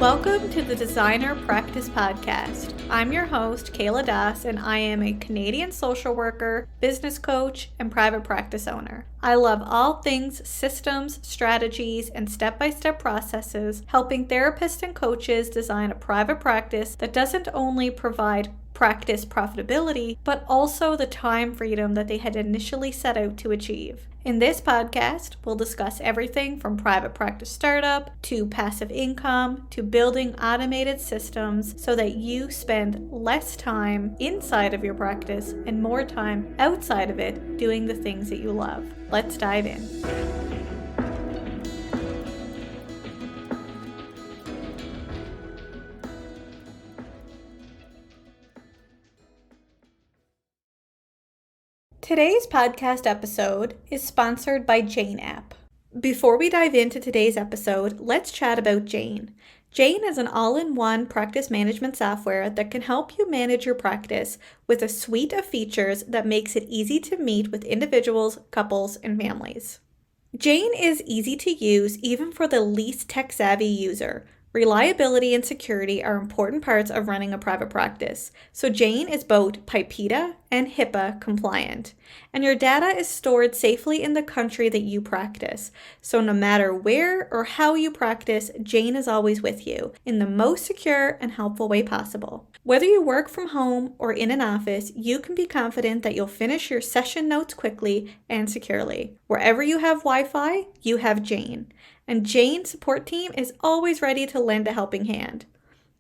Welcome to the Designer Practice Podcast. I'm your host, Kayla Das, and I am a Canadian social worker, business coach, and private practice owner. I love all things systems, strategies, and step-by-step processes, helping therapists and coaches design a private practice that doesn't only provide practice profitability, but also the time freedom that they had initially set out to achieve. In this podcast, we'll discuss everything from private practice startup to passive income to building automated systems so that you spend less time inside of your practice and more time outside of it doing the things that you love. Let's dive in. Today's podcast episode is sponsored by Jane app. Before we dive into today's episode, let's chat about Jane. Jane is an all-in-one practice management software that can help you manage your practice with a suite of features that makes it easy to meet with individuals, couples, and families. Jane is easy to use even for the least tech-savvy user. Reliability and security are important parts of running a private practice, so Jane is both PIPEDA and HIPAA compliant, and your data is stored safely in the country that you practice, so no matter where or how you practice, Jane is always with you in the most secure and helpful way possible. Whether you work from home or in an office, you can be confident that you'll finish your session notes quickly and securely. Wherever you have Wi-Fi, you have Jane. And Jane's support team is always ready to lend a helping hand.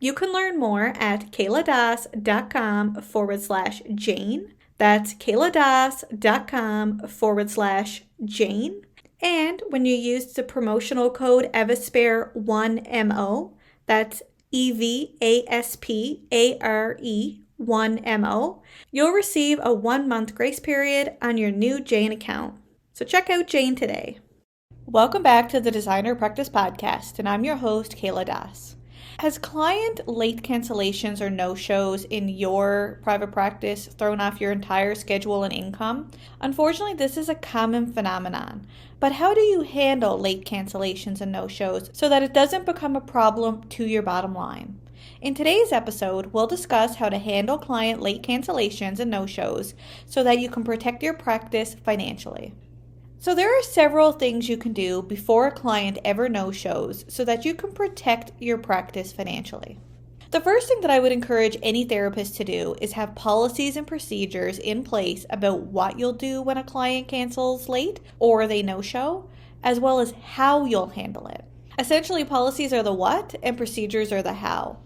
You can learn more at kayladas.com/Jane. That's kayladas.com/Jane. And when you use the promotional code EVASPARE1MO, that's EVASPARE1MO, you'll receive a 1-month grace period on your new Jane account. So check out Jane today. Welcome back to the Designer Practice Podcast, and I'm your host, Kayla Das. Has client late cancellations or no-shows in your private practice thrown off your entire schedule and income? Unfortunately, this is a common phenomenon. But how do you handle late cancellations and no-shows so that it doesn't become a problem to your bottom line? In today's episode, we'll discuss how to handle client late cancellations and no-shows so that you can protect your practice financially. So there are several things you can do before a client ever no-shows so that you can protect your practice financially. The first thing that I would encourage any therapist to do is have policies and procedures in place about what you'll do when a client cancels late or they no-show, as well as how you'll handle it. Essentially, policies are the what and procedures are the how.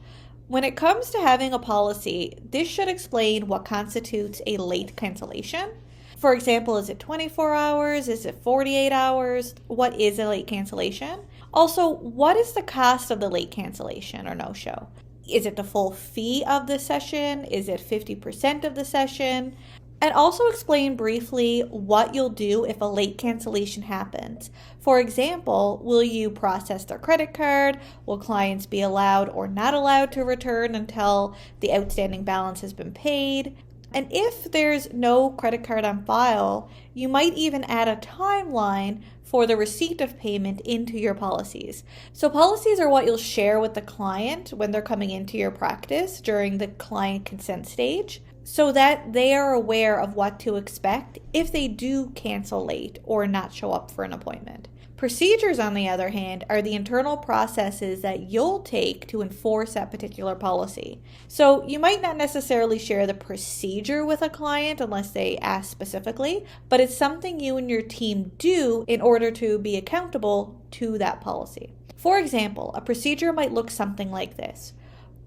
When it comes to having a policy, this should explain what constitutes a late cancellation. For example, is it 24 hours? Is it 48 hours? What is a late cancellation? Also, what is the cost of the late cancellation or no-show? Is it the full fee of the session? Is it 50% of the session? And also explain briefly what you'll do if a late cancellation happens. For example, will you process their credit card? Will clients be allowed or not allowed to return until the outstanding balance has been paid? And if there's no credit card on file, you might even add a timeline for the receipt of payment into your policies. So policies are what you'll share with the client when they're coming into your practice during the client consent stage, so that they are aware of what to expect if they do cancel late or not show up for an appointment. Procedures, on the other hand, are the internal processes that you'll take to enforce that particular policy. So you might not necessarily share the procedure with a client unless they ask specifically, but it's something you and your team do in order to be accountable to that policy. For example, a procedure might look something like this.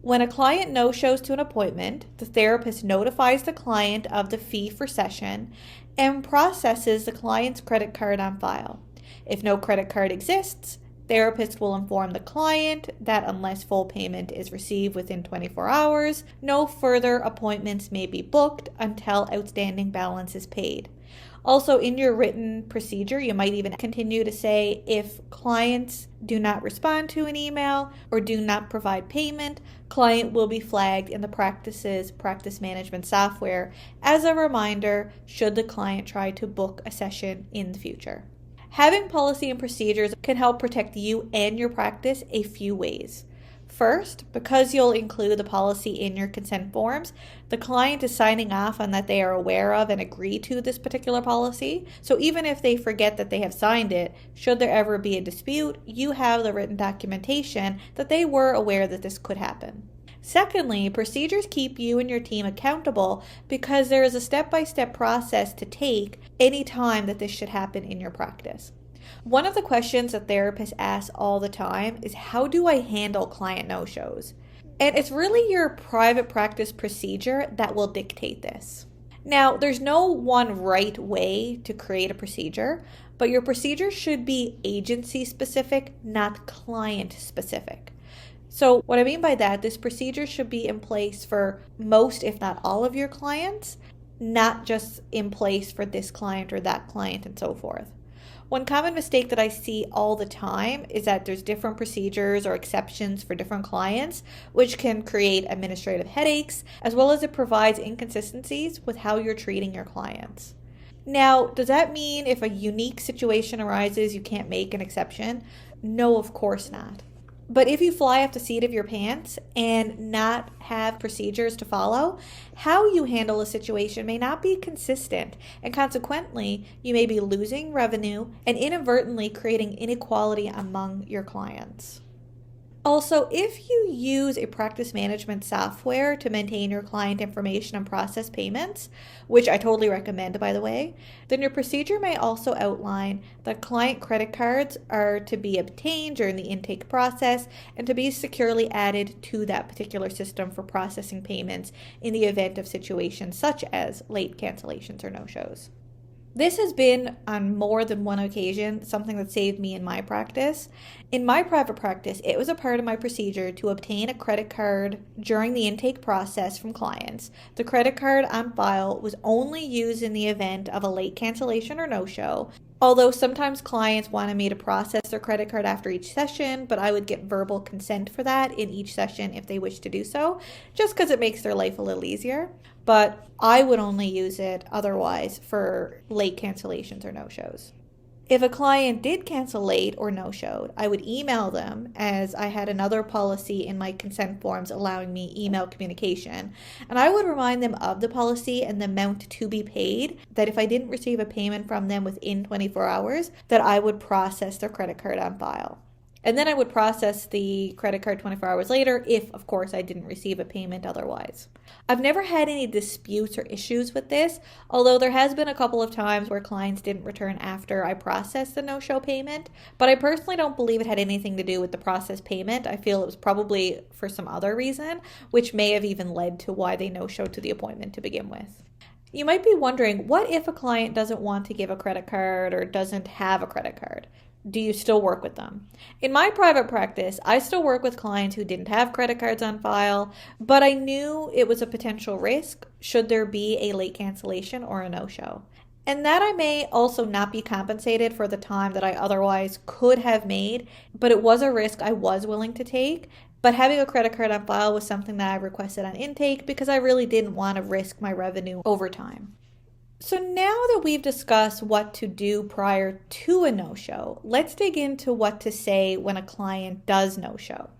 When a client no-shows to an appointment, the therapist notifies the client of the fee for session and processes the client's credit card on file. If no credit card exists, therapist will inform the client that unless full payment is received within 24 hours, no further appointments may be booked until outstanding balance is paid. Also, in your written procedure, you might even continue to say if clients do not respond to an email or do not provide payment, client will be flagged in the practice's practice management software as a reminder should the client try to book a session in the future. Having policy and procedures can help protect you and your practice a few ways. First, because you'll include the policy in your consent forms, the client is signing off on that they are aware of and agree to this particular policy. So even if they forget that they have signed it, should there ever be a dispute, you have the written documentation that they were aware that this could happen. Secondly, procedures keep you and your team accountable because there is a step-by-step process to take any time that this should happen in your practice. One of the questions that therapists ask all the time is, how do I handle client no-shows? And it's really your private practice procedure that will dictate this. Now, there's no one right way to create a procedure, but your procedure should be agency specific, not client specific. So what I mean by that, this procedure should be in place for most, if not all of your clients, not just in place for this client or that client and so forth. One common mistake that I see all the time is that there's different procedures or exceptions for different clients, which can create administrative headaches, as well as it provides inconsistencies with how you're treating your clients. Now, does that mean if a unique situation arises, you can't make an exception? No, of course not. But if you fly off the seat of your pants and not have procedures to follow, how you handle a situation may not be consistent, and consequently, you may be losing revenue and inadvertently creating inequality among your clients. Also, if you use a practice management software to maintain your client information and process payments, which I totally recommend, by the way, then your procedure may also outline that client credit cards are to be obtained during the intake process and to be securely added to that particular system for processing payments in the event of situations such as late cancellations or no-shows. This has been, on more than one occasion, something that saved me in my practice. In my private practice, it was a part of my procedure to obtain a credit card during the intake process from clients. The credit card on file was only used in the event of a late cancellation or no-show, although sometimes clients wanted me to process their credit card after each session, but I would get verbal consent for that in each session if they wish to do so, just because it makes their life a little easier. But I would only use it otherwise for late cancellations or no-shows. If a client did cancel late or no-showed, I would email them, as I had another policy in my consent forms allowing me email communication. And I would remind them of the policy and the amount to be paid, that if I didn't receive a payment from them within 24 hours, that I would process their credit card on file. And then I would process the credit card 24 hours later if, of course, I didn't receive a payment otherwise. I've never had any disputes or issues with this, although there has been a couple of times where clients didn't return after I processed the no-show payment, but I personally don't believe it had anything to do with the processed payment. I feel it was probably for some other reason, which may have even led to why they no-showed to the appointment to begin with. You might be wondering, what if a client doesn't want to give a credit card or doesn't have a credit card? Do you still work with them? In my private practice, I still work with clients who didn't have credit cards on file, but I knew it was a potential risk should there be a late cancellation or a no-show. And that I may also not be compensated for the time that I otherwise could have made, but it was a risk I was willing to take. But having a credit card on file was something that I requested on intake because I really didn't want to risk my revenue over time. So now that we've discussed what to do prior to a no-show, let's dig into what to say when a client does no-show.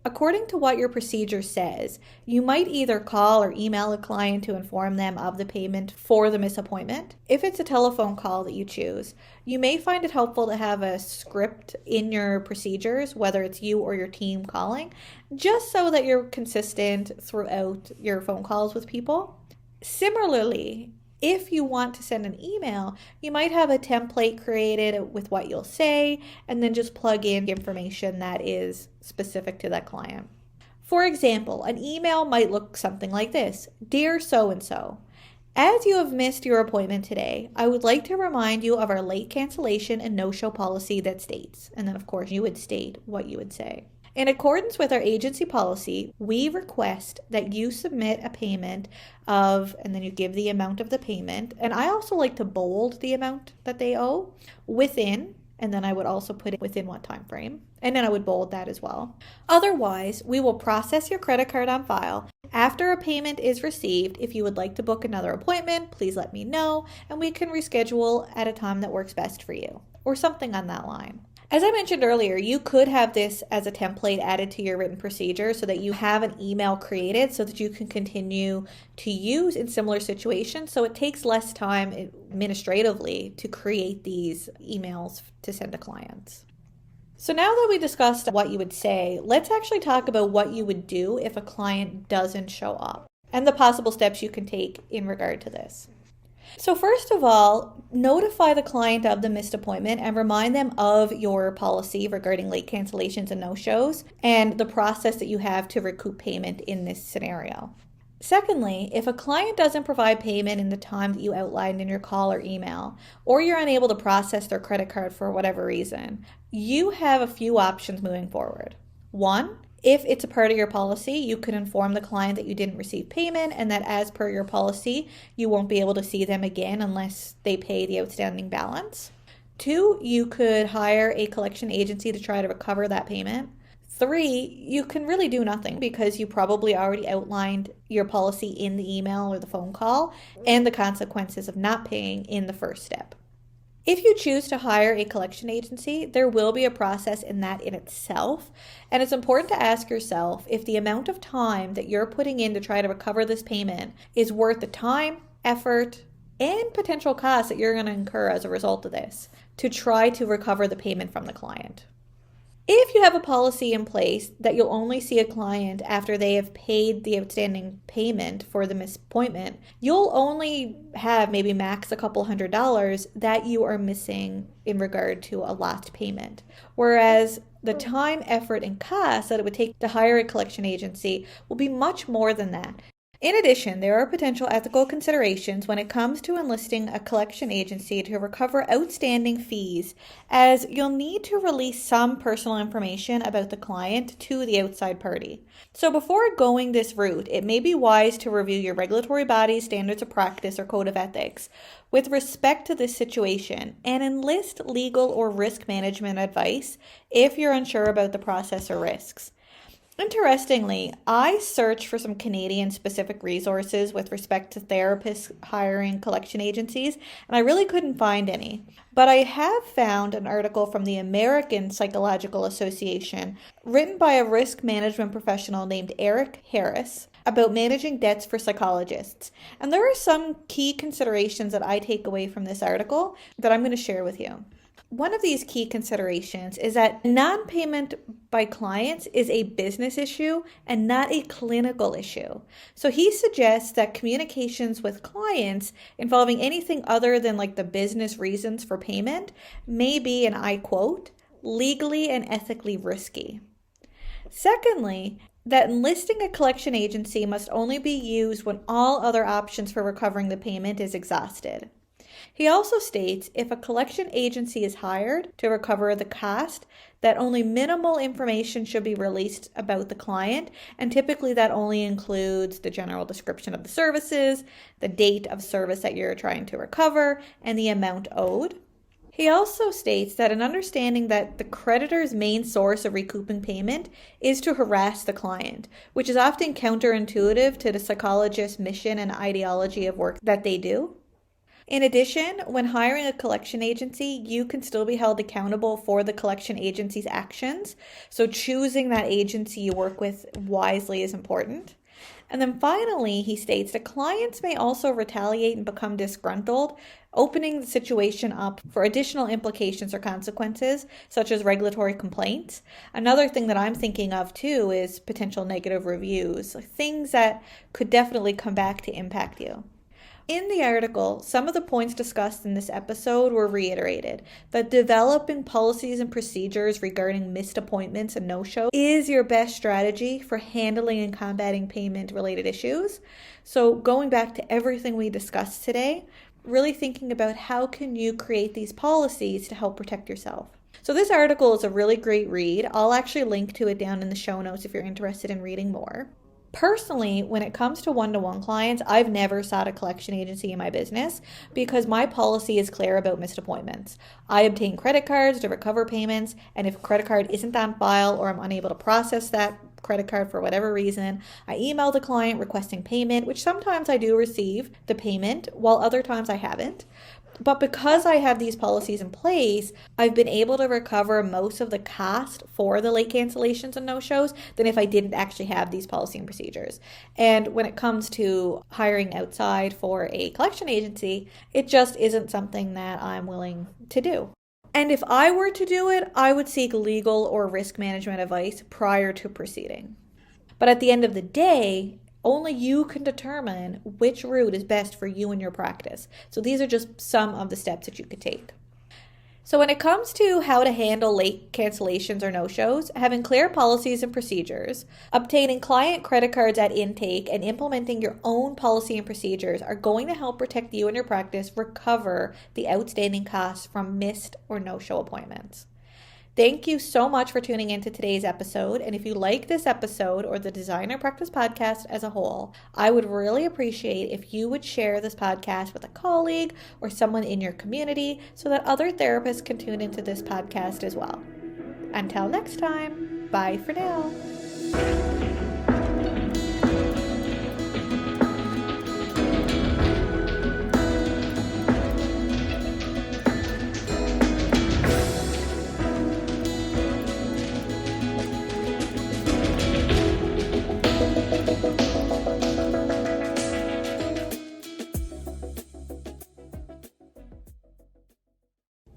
According to what your procedure says, you might either call or email a client to inform them of the payment for the misappointment. If it's a telephone call that you choose, you may find it helpful to have a script in your procedures, whether it's you or your team calling, just so that you're consistent throughout your phone calls with people. Similarly, if you want to send an email, you might have a template created with what you'll say and then just plug in information that is specific to that client. For example, an email might look something like this: Dear so-and-so, as you have missed your appointment today, I would like to remind you of our late cancellation and no-show policy that states, and then of course you would state what you would say. In accordance with our agency policy, we request that you submit a payment of, and then you give the amount of the payment, and I also like to bold the amount that they owe, within, and then I would also put it within what time frame, and then I would bold that as well. Otherwise, we will process your credit card on file. After a payment is received, if you would like to book another appointment, please let me know, and we can reschedule at a time that works best for you, or something on that line. As I mentioned earlier, you could have this as a template added to your written procedure so that you have an email created so that you can continue to use in similar situations. So it takes less time administratively to create these emails to send to clients. So now that we discussed what you would say, let's actually talk about what you would do if a client doesn't show up and the possible steps you can take in regard to this. So first of all, notify the client of the missed appointment and remind them of your policy regarding late cancellations and no-shows and the process that you have to recoup payment in this scenario. Secondly, if a client doesn't provide payment in the time that you outlined in your call or email, or you're unable to process their credit card for whatever reason, you have a few options moving forward. One, if it's a part of your policy, you can inform the client that you didn't receive payment and that as per your policy, you won't be able to see them again unless they pay the outstanding balance. Two, you could hire a collection agency to try to recover that payment. Three, you can really do nothing because you probably already outlined your policy in the email or the phone call and the consequences of not paying in the first step. If you choose to hire a collection agency, there will be a process in that in itself, and it's important to ask yourself if the amount of time that you're putting in to try to recover this payment is worth the time, effort, and potential costs that you're going to incur as a result of this to try to recover the payment from the client. If you have a policy in place that you'll only see a client after they have paid the outstanding payment for the missed appointment, you'll only have maybe max a couple $100s that you are missing in regard to a lost payment. Whereas the time, effort, and cost that it would take to hire a collection agency will be much more than that. In addition, there are potential ethical considerations when it comes to enlisting a collection agency to recover outstanding fees, as you'll need to release some personal information about the client to the outside party. So before going this route, it may be wise to review your regulatory body's standards of practice or code of ethics with respect to this situation and enlist legal or risk management advice if you're unsure about the process or risks. Interestingly, I searched for some Canadian-specific resources with respect to therapists hiring collection agencies, and I really couldn't find any. But I have found an article from the American Psychological Association written by a risk management professional named Eric Harris about managing debts for psychologists. And there are some key considerations that I take away from this article that I'm going to share with you. One of these key considerations is that non-payment by clients is a business issue and not a clinical issue. So he suggests that communications with clients involving anything other than like the business reasons for payment may be, and I quote, legally and ethically risky. Secondly, that enlisting a collection agency must only be used when all other options for recovering the payment is exhausted. He also states if a collection agency is hired to recover the cost, that only minimal information should be released about the client, and typically that only includes the general description of the services, the date of service that you're trying to recover, and the amount owed. He also states that an understanding that the creditor's main source of recouping payment is to harass the client, which is often counterintuitive to the psychologist's mission and ideology of work that they do. In addition, when hiring a collection agency, you can still be held accountable for the collection agency's actions. So choosing that agency you work with wisely is important. And then finally, he states that clients may also retaliate and become disgruntled, opening the situation up for additional implications or consequences, such as regulatory complaints. Another thing that I'm thinking of too is potential negative reviews, things that could definitely come back to impact you. In the article, some of the points discussed in this episode were reiterated, that developing policies and procedures regarding missed appointments and no-shows is your best strategy for handling and combating payment-related issues. So going back to everything we discussed today, really thinking about how can you create these policies to help protect yourself. So this article is a really great read. I'll actually link to it down in the show notes if you're interested in reading more. Personally, when it comes to one-to-one clients, I've never sought a collection agency in my business because my policy is clear about missed appointments. I obtain credit cards to recover payments, and if a credit card isn't on file or I'm unable to process that credit card for whatever reason. I email the client requesting payment, which sometimes I do receive the payment, while other times I haven't. But because I have these policies in place, I've been able to recover most of the cost for the late cancellations and no-shows than if I didn't actually have these policy and procedures. And when it comes to hiring outside for a collection agency, it just isn't something that I'm willing to do. And if I were to do it, I would seek legal or risk management advice prior to proceeding. But at the end of the day, only you can determine which route is best for you and your practice. So these are just some of the steps that you could take. So when it comes to how to handle late cancellations or no-shows, having clear policies and procedures, obtaining client credit cards at intake, and implementing your own policy and procedures are going to help protect you and your practice recover the outstanding costs from missed or no-show appointments. Thank you so much for tuning into today's episode. And if you like this episode or the Designer Practice Podcast as a whole, I would really appreciate if you would share this podcast with a colleague or someone in your community so that other therapists can tune into this podcast as well. Until next time, bye for now.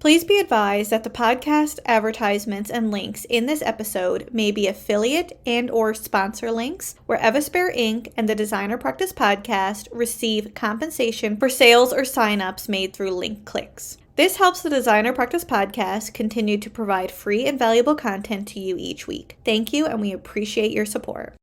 Please be advised that the podcast advertisements and links in this episode may be affiliate and or sponsor links where Evaspare Inc. and the Designer Practice Podcast receive compensation for sales or signups made through link clicks. This helps the Designer Practice Podcast continue to provide free and valuable content to you each week. Thank you, and we appreciate your support.